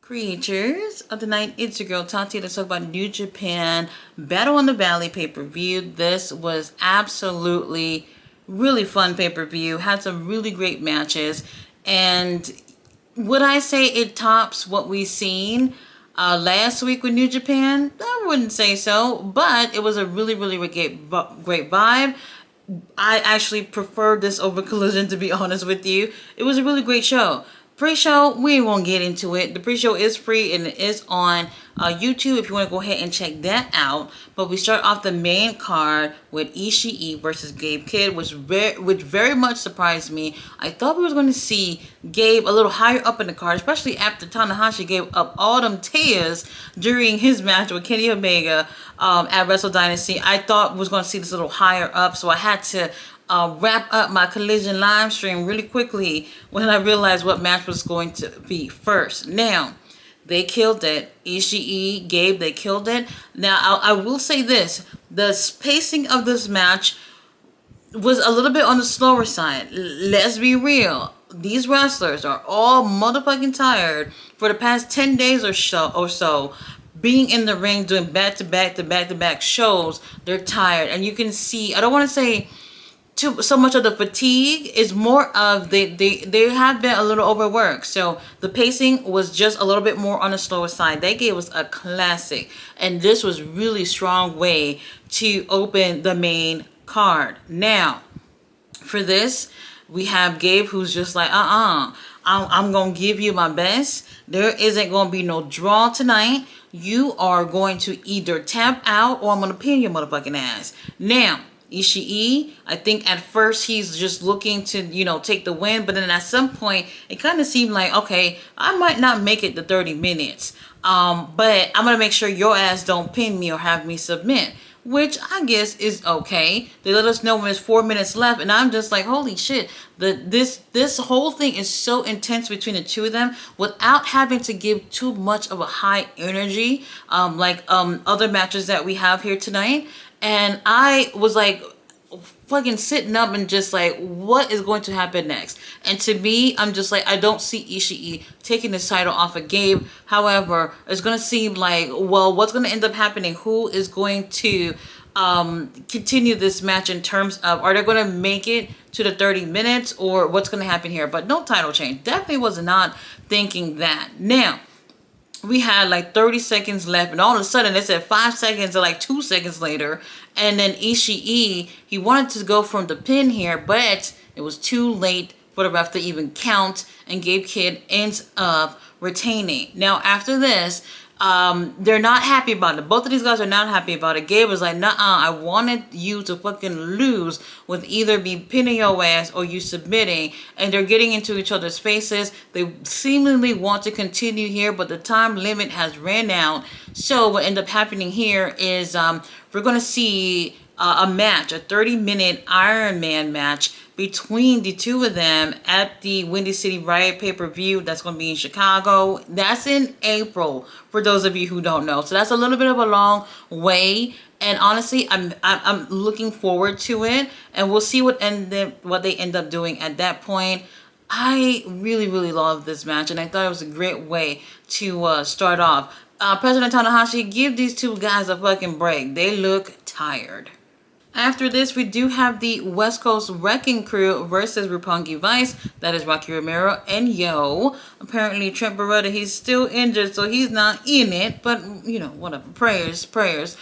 Creators of the night, it's your girl Tati. Let's talk about New Japan Battle on the Valley pay-per-view. This was absolutely really fun pay-per-view. Had some really great matches, and would I say it tops what we seen last week with New Japan? I wouldn't say so, but it was a really great vibe. I actually preferred this over Collision, to be honest with you. It was a really great show. Pre-show, we won't get into it. The pre-show is free and it is on YouTube if you want to go ahead and check that out. But we start off the main card with Ishii versus Gabe Kidd, which very much surprised me. I thought we was going to see Gabe a little higher up in the card, especially after Tanahashi gave up all them tears during his match with Kenny Omega at Wrestle Dynasty. I thought we was going to see this a little higher up, so I had to wrap up my Collision live stream really quickly when I realized what match was going to be first. Now, they killed it. Ishii, Gabe, they killed it. Now, I will say this. The pacing of this match was a little bit on the slower side. Let's be real. These wrestlers are all motherfucking tired for the past 10 days or so. Being in the ring, doing back-to-back shows, they're tired. And you can see, I don't want to say so much of the fatigue, is more of they have been a little overworked. So the pacing was just a little bit more on the slower side. They gave us a classic, and this was really strong way to open the main card. Now, for this, we have Gabe, who's just like, I'm gonna give you my best. There isn't gonna be no draw tonight. You are going to either tap out or I'm gonna pin your motherfucking ass. Now, Ishii, I think at first he's just looking to, take the win, but then at some point it kind of seemed like, okay, I might not make it the 30 minutes, but I'm gonna make sure your ass don't pin me or have me submit, which I guess is okay. They let us know when there's 4 minutes left, and I'm just like, holy shit, this whole thing is so intense between the two of them without having to give too much of a high energy, like other matches that we have here tonight. And I was like fucking sitting up and just like, what is going to happen next? And to me, I'm just like, I don't see Ishii taking this title off of Gabe. However, it's going to seem like, well, what's going to end up happening? Who is going to continue this match in terms of, are they going to make it to the 30 minutes or what's going to happen here? But no title change. Definitely was not thinking that. Now, we had like 30 seconds left, and all of a sudden they said 5 seconds or like 2 seconds later, and then Ishii, he wanted to go from the pin here, but it was too late for the ref to even count, and Gabe Kidd ends up retaining. Now after this, they're not happy about it. Both of these guys are not happy about it. Gabe was like, nah, I wanted you to fucking lose with either me pinning your ass or you submitting. And they're getting into each other's faces. They seemingly want to continue here, but the time limit has ran out. So what ended up happening here is we're going to see a match, a 30-minute Iron Man match between the two of them at the Windy City Riot pay-per-view. That's going to be in Chicago. That's in April, for those of you who don't know. So that's a little bit of a long way. And honestly, I'm looking forward to it. And we'll see what they end up doing at that point. I really love this match, and I thought it was a great way to start off. President Tanahashi, give these two guys a fucking break. They look tired. After this, we do have the West Coast Wrecking Crew versus Roppongi Vice. That is Rocky Romero and Yo. Apparently, Trent Beretta, he's still injured, so he's not in it. But, whatever. Prayers.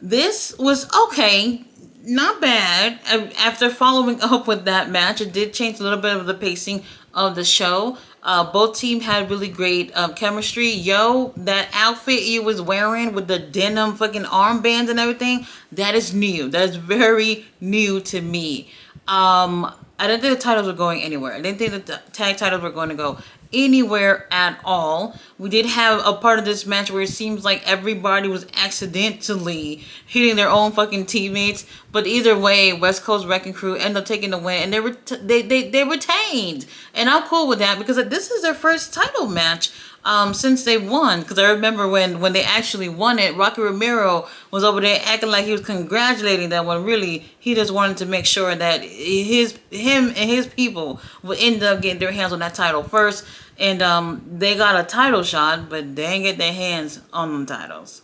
This was okay. Not bad. After following up with that match, it did change a little bit of the pacing of the show. Both teams had really great chemistry. Yo, that outfit you was wearing with the denim fucking armbands and everything, that is new. That is very new to me. I didn't think the titles were going anywhere. I didn't think that the tag titles were going to go anywhere at all. We did have a part of this match where it seems like everybody was accidentally hitting their own fucking teammates. But either way, West Coast Wrecking Crew ended up taking the win, and they retained. And I'm cool with that because this is their first title match since they won. Because I remember when they actually won it, Rocky Romero was over there acting like he was congratulating them when really he just wanted to make sure that him and his people would end up getting their hands on that title first. And they got a title shot, but they didn't get their hands on them titles.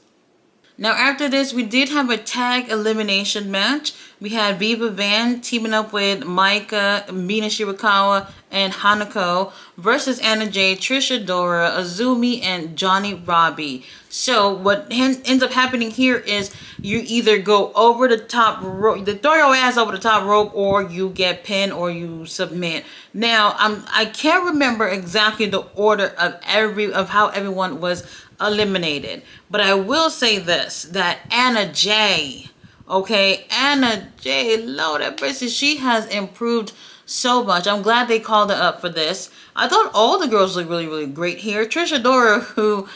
Now after this, we did have a tag elimination match. We had Viva Van teaming up with Maika, Mina Shirakawa, and Hanako versus Anna Jay, Trisha Dora, Azumi, and Johnny Robbie. So what ends up happening here is you either go over the top rope, they throw your ass over the top rope, or you get pinned or you submit. Now I can't remember exactly the order of how everyone was eliminated, but I will say this, that Anna Jay, okay, Anna Jay, Lord have mercy, she has improved so much. I'm glad they called her up for this. I thought all the girls looked really, really great here. Trisha Dora, who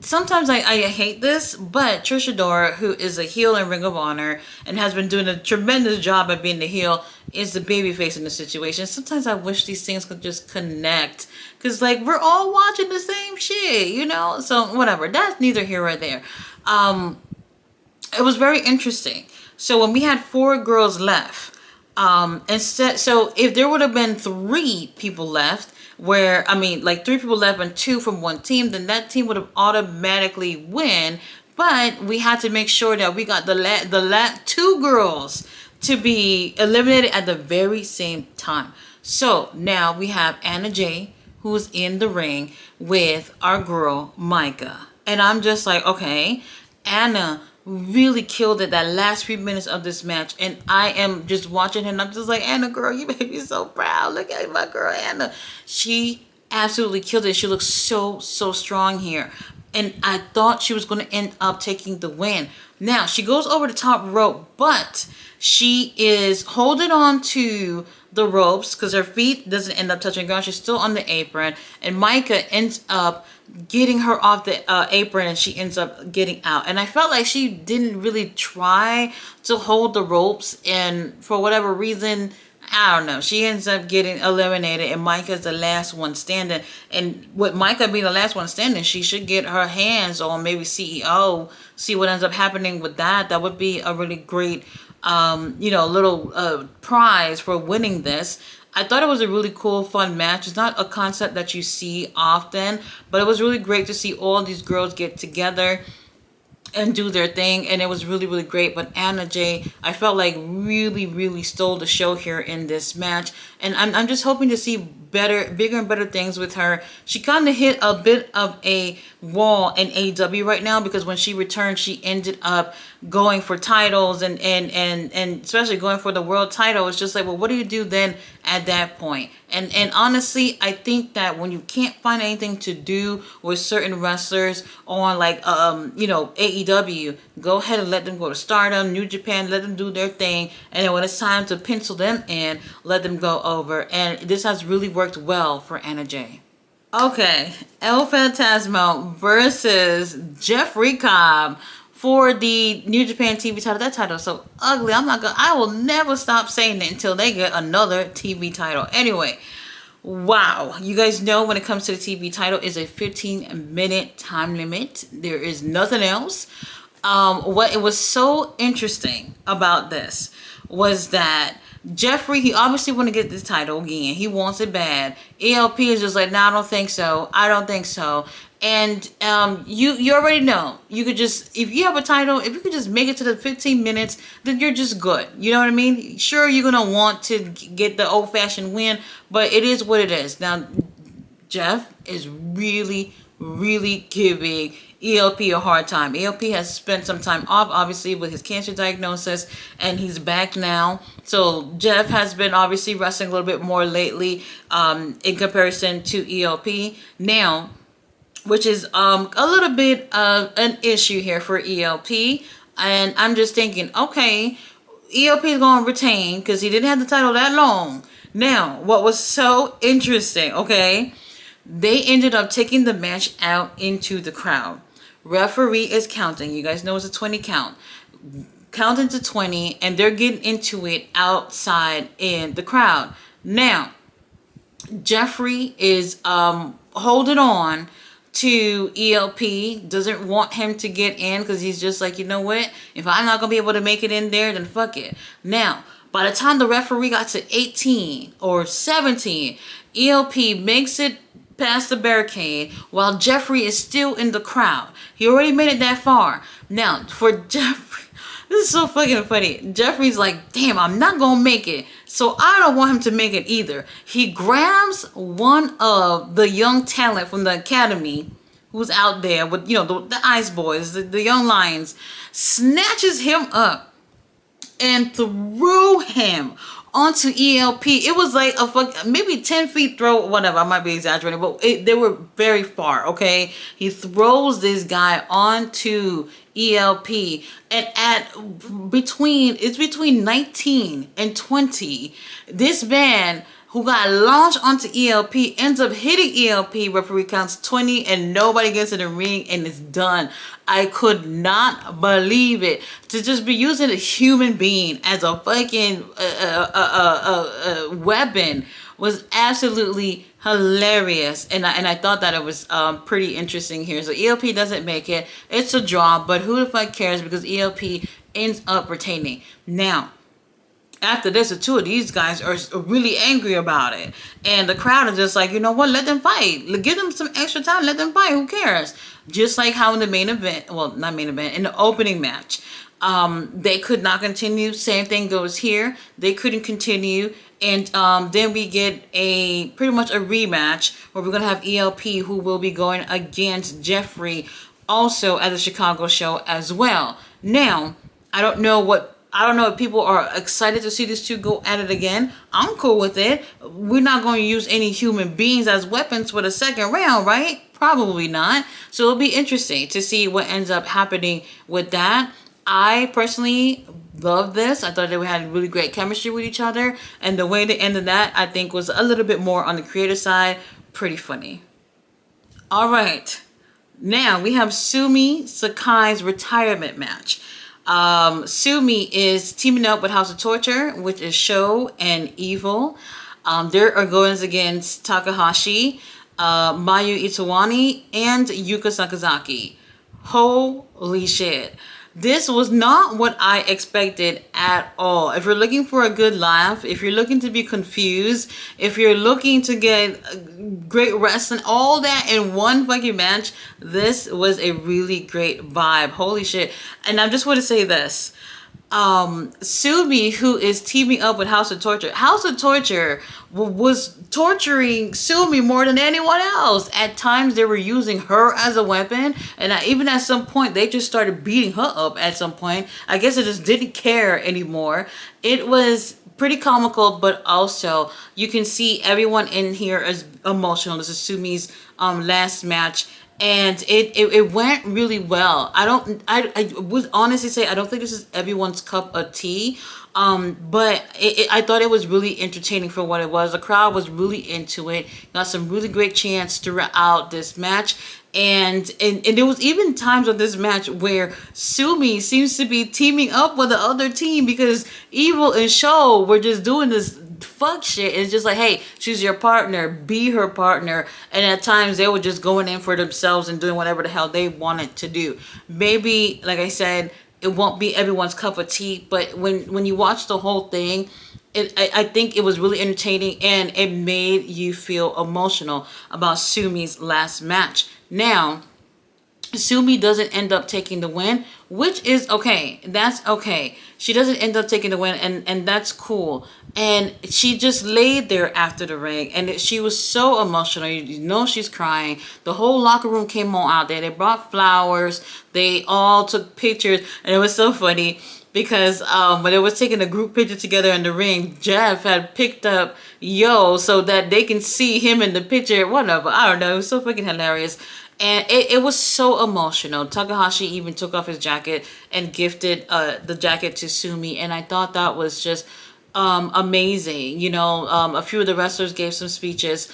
sometimes I hate this, but Trisha Dora, who is a heel in Ring of Honor and has been doing a tremendous job at being the heel, is the babyface in the situation. Sometimes I wish these things could just connect, because like we're all watching the same shit, you know? So whatever, that's neither here or there. It was very interesting. So when we had 4 girls left, so if there would have been 3 people left, where, I mean, like 3 people left and 2 from one team, then that team would have automatically win. But we had to make sure that we got the 2 girls to be eliminated at the very same time. So now we have Anna Jay, who's in the ring with our girl Maika. And I'm just like, okay, Anna really killed it that last few minutes of this match, and I am just watching her and I'm just like, Anna girl, you made me so proud. Look at my girl Anna. She absolutely killed it. She looks so strong here, and I thought she was going to end up taking the win. Now she goes over the top rope, but she is holding on to the ropes because her feet doesn't end up touching the ground. She's still on the apron, and Maika ends up getting her off the apron, and she ends up getting out. And I felt like she didn't really try to hold the ropes, and for whatever reason, I don't know, she ends up getting eliminated, and Maika's the last one standing. And with Maika being the last one standing, she should get her hands on maybe CEO, see what ends up happening with that. That would be a really great little prize for winning this. I thought it was a really cool, fun match. It's not a concept that you see often, but it was really great to see all these girls get together and do their thing, and it was really, really great. But Anna Jay, I felt like really stole the show here in this match, and I'm just hoping to see bigger and better things with her. She kind of hit a bit of a wall in AEW right now, because when she returned, she ended up going for titles and especially going for the world title. It's just like, well, what do you do then at that point? And honestly, I think that when you can't find anything to do with certain wrestlers on like AEW, go ahead and let them go to Stardom, New Japan, let them do their thing, and then when it's time to pencil them in, let them go over. And this has really worked well for Anna Jay. Okay, El Phantasmo versus Jeffrey Cobb for the New Japan TV title. That title is so ugly. I will never stop saying it until they get another TV title. Anyway, wow. You guys know when it comes to the TV title, it's a 15-minute time limit. There is nothing else. What it was so interesting about this was that Jeffrey, he obviously want to get this title again. He wants it bad. ELP is just like, nah, I don't think so. I don't think so. And you already know. You could just, if you have a title, if you could just make it to the 15 minutes, then you're just good. You know what I mean? Sure, you're going to want to get the old-fashioned win, but it is what it is. Now, Jeff is really giving ELP a hard time. ELP has spent some time off, obviously, with his cancer diagnosis, and he's back now. So Jeff has been obviously wrestling a little bit more lately in comparison to ELP now, which is a little bit of an issue here for ELP. And I'm just thinking, okay, ELP is going to retain because he didn't have the title that long. Now, what was so interesting, okay, they ended up taking the match out into the crowd. Referee is counting. You guys know it's a 20 count. Counting to 20, and they're getting into it outside in the crowd. Now, Jeffrey is holding on to ELP, doesn't want him to get in because he's just like, you know what? If I'm not going to be able to make it in there, then fuck it. Now, by the time the referee got to 18 or 17, ELP makes it past the barricade while Jeffrey is still in the crowd. He already made it that far. Now, for Jeffrey, this is so fucking funny. Jeffrey's like, damn, I'm not gonna make it. So I don't want him to make it either. He grabs one of the young talent from the academy who's out there with, the Ice Boys, the young lions, snatches him up and threw him onto ELP. It was like maybe 10 feet throw, whatever. I might be exaggerating, but they were very far, okay? He throws this guy onto ELP, and it's between 19 and 20. This man who got launched onto ELP ends up hitting ELP. Referee counts 20 and nobody gets in the ring and it's done. I could not believe it. To just be using a human being as a fucking weapon was absolutely hilarious, and I thought that it was pretty interesting here. So ELP doesn't make it. It's a draw, but who the fuck cares, because ELP ends up retaining. Now, after this, the two of these guys are really angry about it. And the crowd is just like, you know what, let them fight. Give them some extra time, let them fight, who cares? Just like how in the main event, well, not main event, in the opening match, they could not continue. Same thing goes here. They couldn't continue. And then we get pretty much a rematch where we're going to have ELP, who will be going against Jeffrey also at the Chicago show as well. Now, I don't know if people are excited to see these two go at it again. I'm cool with it. We're not going to use any human beings as weapons for the second round, right? Probably not. So it'll be interesting to see what ends up happening with that. I personally love this. I thought they had really great chemistry with each other. And the way they ended that, I think, was a little bit more on the creative side. Pretty funny. All right. Now we have Sumi Sakai's retirement match. Sumi is teaming up with House of Torture, which is Sho and Evil. They are going against Takahashi, Mayu Itawani, and Yuka Sakazaki. Holy shit. This was not what I expected at all. If you're looking for a good laugh, if you're looking to be confused, if you're looking to get great wrestling, all that in one fucking match, this was a really great vibe. Holy shit. And I just want to say this. Sumi, who is teaming up with House of Torture. House of Torture was torturing Sumi more than anyone else. At times they were using her as a weapon, and even at some point they just started beating her up at some point. I guess they just didn't care anymore. It was pretty comical, but also you can see everyone in here is emotional. This is Sumi's last match. And it went really well. I would honestly say I don't think this is everyone's cup of tea. But I thought it was really entertaining for what it was. The crowd was really into it. Got some really great chants throughout this match. And there was even times of this match where Sumi seems to be teaming up with the other team because Evil and Sho were just doing this fuck shit. It's just like, hey, she's your partner, be her partner. And at times they were just going in for themselves and doing whatever the hell they wanted to do. Maybe, like I said, it won't be everyone's cup of tea, but when you watch the whole thing, I think it was really entertaining and it made you feel emotional about Sumi's last match. Now, Sumi doesn't end up taking the win, which is okay. That's okay. She doesn't end up taking the win, and that's cool. And she just laid there after the ring, and she was so emotional. You know she's crying. The whole locker room came on out there. They brought flowers. They all took pictures, and it was so funny because when they was taking a group picture together in the ring, Jeff had picked up Yo so that they can see him in the picture. Whatever. I don't know. It was so fucking hilarious. And it was so emotional. Takahashi even took off his jacket and gifted the jacket to Sumi. And I thought that was just amazing. You know, a few of the wrestlers gave some speeches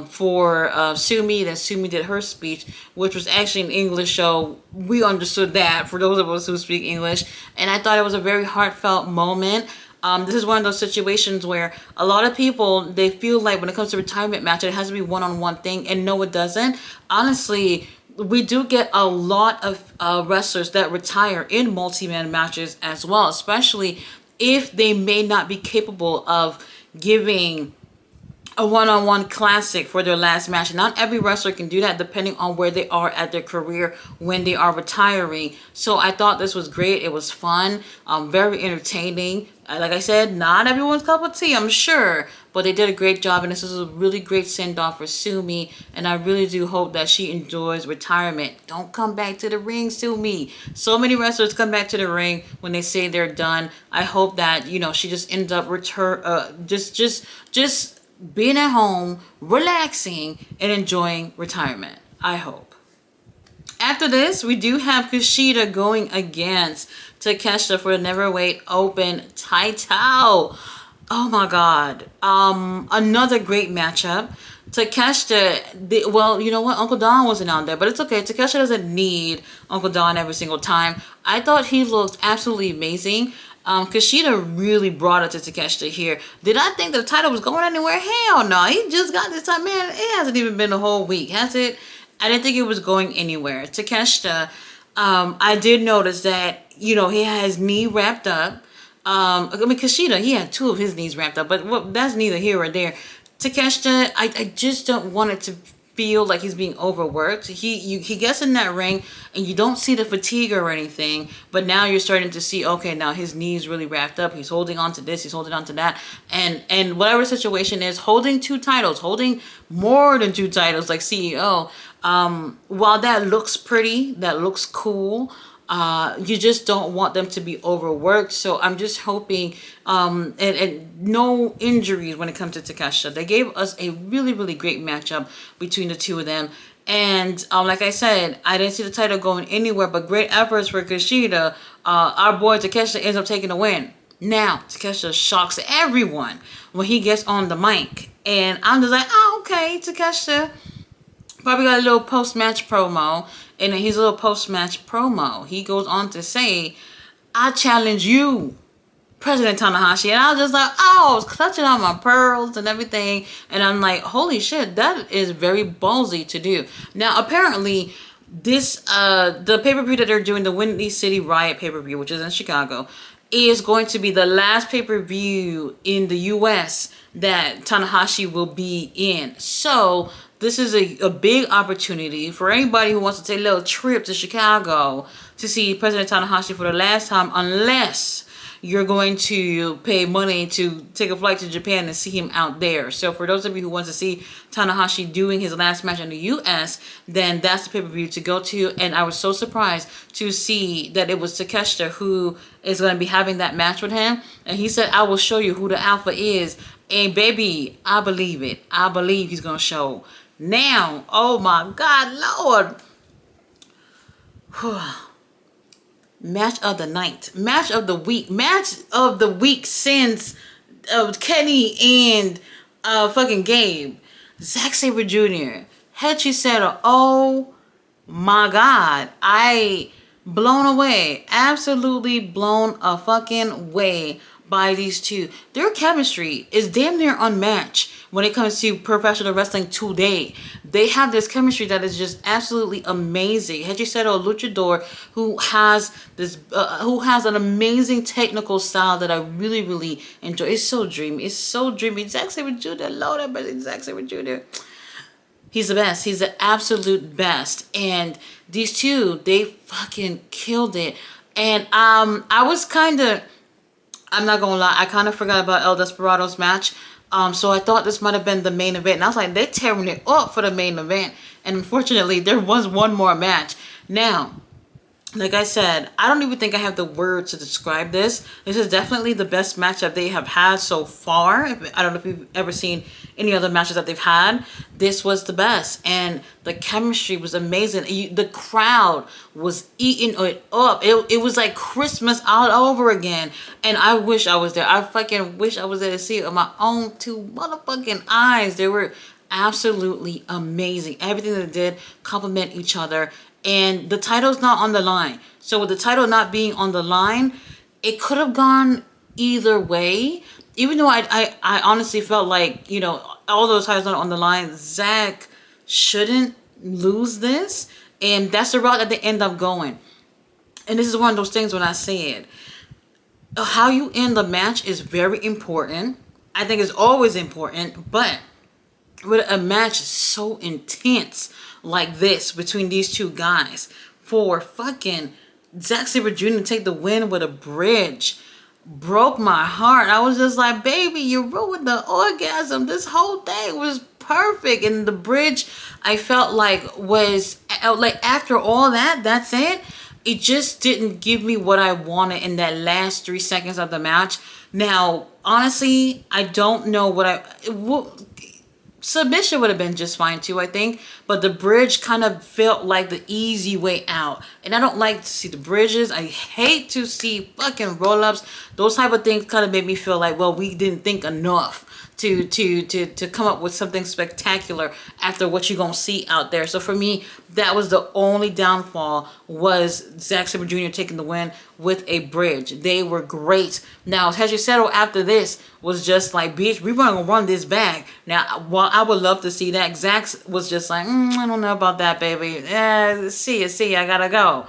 for Sumi. Then Sumi did her speech, which was actually in English. So we understood that for those of us who speak English. And I thought it was a very heartfelt moment. This is one of those situations where a lot of people, they feel like when it comes to retirement match, it has to be one-on-one thing, and no, it doesn't. Honestly, we do get a lot of wrestlers that retire in multi-man matches as well, especially if they may not be capable of giving a one-on-one classic for their last match. Not every wrestler can do that depending on where they are at their career when they are retiring. So I thought this was great. It was fun, very entertaining. Like I said, not everyone's cup of tea, I'm sure, but they did a great job, and this is a really great send-off for Sumi, and I really do hope that she enjoys retirement. Don't come back to the ring, Sumi. So many wrestlers come back to the ring when they say they're done. I hope that, you know, she just ends up just being at home, relaxing, and enjoying retirement. I hope. After this, we do have Kushida going against Takeshita for the Neverweight Open title. Oh my God. Another great matchup. Takeshita, well, you know what? Uncle Don wasn't on there, but it's okay. Takeshita doesn't need Uncle Don every single time. I thought he looked absolutely amazing. Kushida really brought it to Takeshita here. Did I think the title was going anywhere? Hell no. He just got this time. Man, it hasn't even been a whole week, has it? I didn't think it was going anywhere. Takeshita, I did notice that, you know, he had his knee wrapped up. I mean, Kushida, he had two of his knees wrapped up, but well, that's neither here or there. Takeshita, I just don't want it to feel like he's being overworked. He gets in that ring and you don't see the fatigue or anything, but now you're starting to see, okay, now his knee's really wrapped up. He's holding on to this, he's holding on to that, and whatever the situation is, holding two titles, holding more than two titles like CEO. While that looks pretty, that looks cool, you just don't want them to be overworked. So I'm just hoping, and no injuries when it comes to Takeshita. They gave us a really, really great matchup between the two of them. And like I said, I didn't see the title going anywhere, but great efforts for Kushida. Our boy Takeshita ends up taking the win. Now, Takeshita shocks everyone when he gets on the mic. And I'm just like, oh, okay, Takeshita. Probably got a little post-match promo. And in his little post-match promo, he goes on to say, I challenge you, President Tanahashi. And I was just like, oh, I was clutching on my pearls and everything. And I'm like, holy shit, that is very ballsy to do. Now, apparently, this, the pay-per-view that they're doing, the Windy City Riot pay-per-view, which is in Chicago, is going to be the last pay-per-view in the U.S. that Tanahashi will be in. So this is a big opportunity for anybody who wants to take a little trip to Chicago to see President Tanahashi for the last time, unless you're going to pay money to take a flight to Japan and see him out there. So for those of you who want to see Tanahashi doing his last match in the U.S., then that's the pay-per-view to go to. And I was so surprised to see that it was Takeshita who is going to be having that match with him. And he said, I will show you who the alpha is. And baby, I believe it. I believe he's going to show. Now, oh my God, Lord. Match of the night, match of the week since Kenny and fucking Gabe. Zack Sabre Jr. Hechi Seto. Oh my God, I blown away, absolutely blown a fucking away by these two. Their chemistry is damn near unmatched when it comes to professional wrestling today. They have this chemistry that is just absolutely amazing. Heiji Seto, a luchador who has an amazing technical style that I really, really enjoy. It's so dreamy. It's so dreamy. Zack Sabre Jr. Lord have mercy, Zack Sabre Jr. He's the best. He's the absolute best. And these two, they fucking killed it. And I was kind of, I'm not gonna lie, I kind of forgot about El Desperado's match. So I thought this might have been the main event. And I was like, they're tearing it up for the main event. And unfortunately, there was one more match. Now, like I said, I don't even think I have the words to describe this. This is definitely the best match that they have had so far. I don't know if you've ever seen any other matches that they've had. This was the best. And the chemistry was amazing. The crowd was eating it up. It was like Christmas all over again. And I wish I was there. I fucking wish I was there to see it with my own two motherfucking eyes. They were absolutely amazing. Everything that they did complement each other. And the title's not on the line. So with the title not being on the line, it could have gone either way. Even though I honestly felt like, you know, all those titles on the line, Zach shouldn't lose this. And that's the route that they end up going. And this is one of those things when I said, how you end the match is very important. I think it's always important, but with a match so intense like this between these two guys, for fucking Zack Sabre Jr. to take the win with a bridge broke my heart. I was just like, baby, you ruined the orgasm. This whole thing was perfect. And the bridge, I felt like, was like, after all that, that's it. It just didn't give me what I wanted in that last 3 seconds of the match. Now, honestly, I don't know submission would have been just fine too, I think. But the bridge kind of felt like the easy way out. And I don't like to see the bridges. I hate to see fucking roll-ups. Those type of things kind of made me feel like, well, we didn't think enough to come up with something spectacular after what you're gonna see out there. So for me, that was the only downfall, was Zack Sabre Jr. taking the win with a bridge. They were great. Now, Hechicero after this was just like, bitch, we're gonna run this back. Now, while I would love to see that, Zack was just like, I don't know about that, baby. See ya, I gotta go.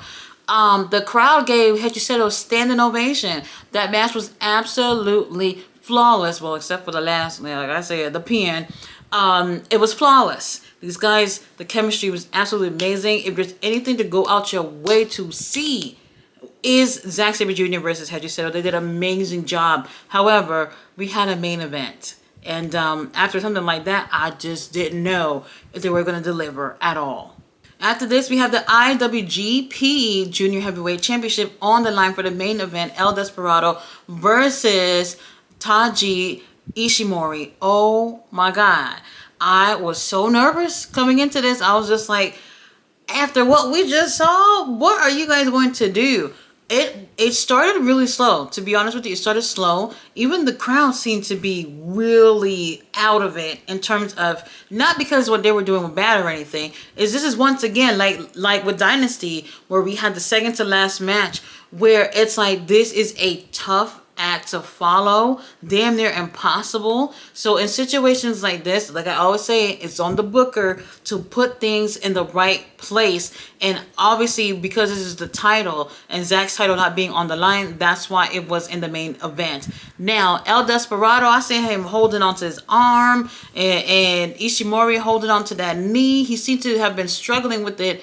The crowd gave Hechicero a standing ovation. That match was absolutely flawless. Well, except for the last, like I said, the pin. It was flawless. These guys, the chemistry was absolutely amazing. If there's anything to go out your way to see, is Zack Sabre Jr. versus Hechicero. They did an amazing job. However, we had a main event. And after something like that, I just didn't know if they were going to deliver at all. After this, we have the IWGP Junior Heavyweight Championship on the line for the main event. El Desperado versus Taiji Ishimori. Oh my God. I was so nervous coming into this. I was just like, after what we just saw, what are you guys going to do? It started really slow. To be honest with you, it started slow. Even the crowd seemed to be really out of it in terms of, not because what they were doing was bad or anything. This is once again like with Dynasty, where we had the second to last match, where it's like, this is a tough act to follow, damn near impossible. So in situations like this, like I always say, it's on the booker to put things in the right place. And obviously, because this is the title and Zach's title not being on the line, that's why it was in the main event. Now, El Desperado, I see him holding onto his arm, and Ishimori holding onto that knee. He seemed to have been struggling with it,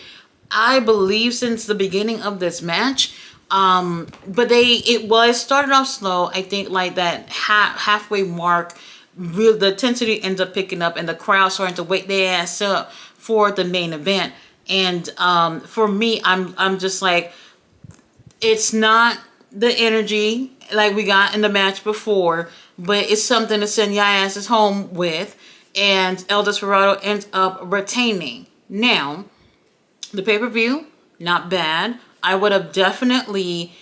I believe, since the beginning of this match. But it started off slow. I think like that halfway mark, the intensity ends up picking up, and the crowd starting to wake their ass up for the main event. And for me, I'm just like, it's not the energy like we got in the match before, but it's something to send your asses home with. And El Desperado ends up retaining. Now, the pay-per-view, not bad. I would have definitely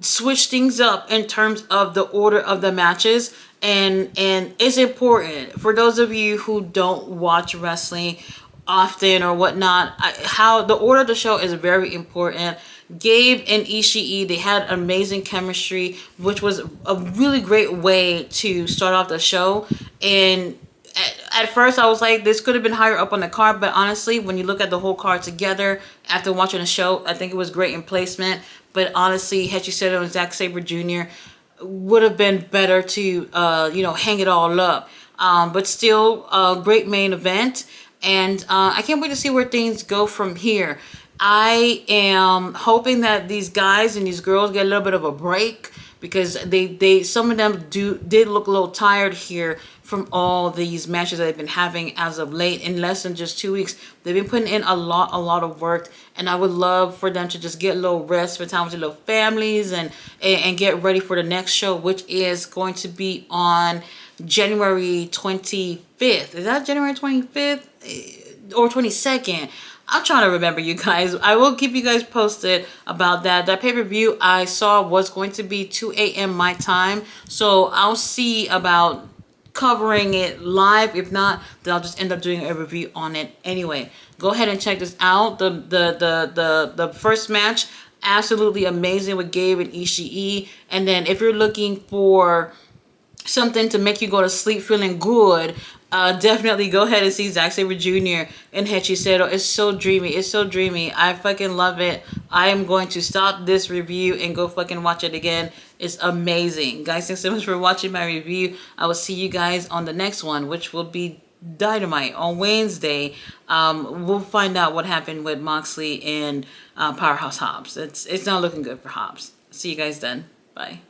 switched things up in terms of the order of the matches. And it's important for those of you who don't watch wrestling often or whatnot, how the order of the show is very important. Gabe and Ishii, they had amazing chemistry, which was a really great way to start off the show. And at first I was like, this could have been higher up on the card, but honestly, when you look at the whole card together after watching the show, I think it was great in placement. But honestly, Hechicero and Zack Sabre Jr. would have been better to hang it all up. But still, a great main event, and I can't wait to see where things go from here. I am hoping that these guys and these girls get a little bit of a break, because some of them did look a little tired here from all these matches that they've been having as of late. In less than just 2 weeks, they've been putting in a lot of work, and I would love for them to just get a little rest, spend time with their little families, and get ready for the next show, which is going to be on January 25th. Is that January 25th or 22nd? I'm trying to remember, you guys. I will keep you guys posted about that. That pay-per-view I saw was going to be 2 a.m. my time. So I'll see about covering it live. If not, then I'll just end up doing a review on it anyway. Go ahead and check this out. The first match absolutely amazing with Gabe and Ishii. And then if you're looking for something to make you go to sleep feeling good, definitely go ahead and see Zack Sabre Jr. and Hechicero. It's so dreamy. It's so dreamy. I fucking love it. I am going to stop this review and go fucking watch it again. It's amazing. Guys, thanks so much for watching my review. I will see you guys on the next one, which will be Dynamite on Wednesday. We'll find out what happened with Moxley and Powerhouse Hobbs. It's not looking good for Hobbs. See you guys then. Bye.